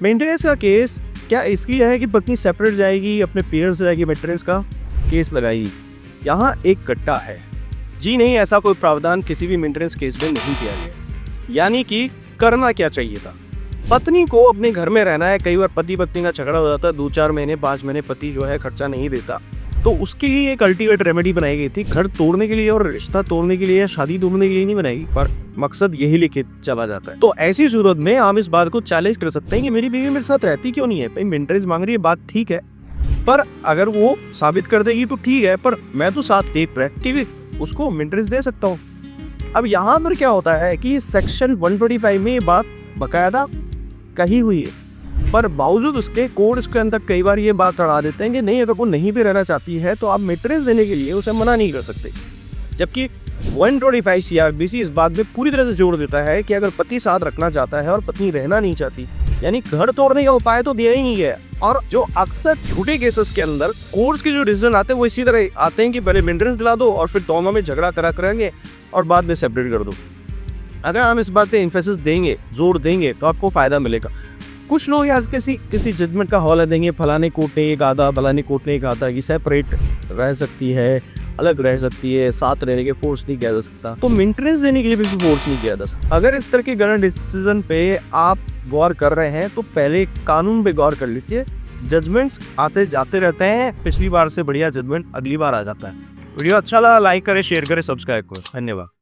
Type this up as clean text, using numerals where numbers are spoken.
Maintenance का case क्या इसकी है कि पत्नी सेपरेट जाएगी, अपने पेरेंट्स से जाएगी, मेंटेनेंस का केस लगाएगी? यहाँ एक कट्टा है। जी नहीं, ऐसा कोई प्रावधान किसी भी मेंटेनेंस केस में नहीं किया गया। यानी कि करना क्या चाहिए था, पत्नी को अपने घर में रहना है। कई बार पति पत्नी का झगड़ा हो जाता है, 2-4 महीने 5 महीने पति जो है खर्चा नहीं देता, तो उसके लिए एक अल्टीमेट रेमेडी बनाई गई थी। घर तोड़ने के लिए और रिश्ता तोड़ने के लिए या शादी तोड़ने के लिए नहीं बनाई, पर मकसद यही लेके चला जाता है। तो ऐसी सूरत में हम इस बात को चैलेंज कर सकते हैं कि मेरी बीवी मेरे साथ रहती क्यों नहीं है। भाई मेंटेनेंस मांग रही है, बात ठीक है, पर अगर वो साबित कर देगी तो ठीक है, पर मैं तो साथ देख प्रैक्टिव उसको मेंटेनेंस दे सकता हूँ। अब यहाँ पर क्या होता है कि सेक्शन 125 में ये बात बकायदा कही हुई है, पर बावजूद उसके कोड इसके अंदर कई बार ये बात अड़ा देते हैं कि नहीं, अगर वो नहीं भी रहना चाहती है तो आप मेंटेनेंस देने के लिए उसे मना नहीं कर सकते। जबकि 125 CRPC इस बात में पूरी तरह से जोड़ देता है कि अगर पति साथ रखना चाहता है और पत्नी रहना नहीं चाहती, यानी घर तोड़ने का उपाय तो दिया ही नहीं है। और जो अक्सर झूठे केसेस के अंदर कोर्ट्स के जो डिसीजन आते हैं वो इसी तरह आते हैं कि पहले मेंटेनेंस दिला दो और फिर दोनों में झगड़ा करा करेंगे और बाद में सेपरेट कर दो। अगर हम इस बात पे एम्फेसिस देंगे, जोर देंगे, तो आपको फायदा मिलेगा। कुछ लोग आज किसी जजमेंट का हवाला देंगे, फलाने कोर्ट ने एक आधा, फलाने कोर्ट ने एक आधा, कि सेपरेट रह सकती है, अलग रह सकती है, साथ रहने के फोर्स नहीं किया जा सकता। तो मेंटेनेंस देने के लिए भी फोर्स नहीं किया जा सकता। अगर इस तरह के गलत डिसीजन पे आप गौर कर रहे हैं तो पहले कानून पे गौर कर लीजिए। जजमेंट्स आते जाते रहते हैं, पिछली बार से बढ़िया जजमेंट अगली बार आ जाता है। वीडियो अच्छा लगा लाइक करें, शेयर करें, सब्सक्राइब करें। धन्यवाद।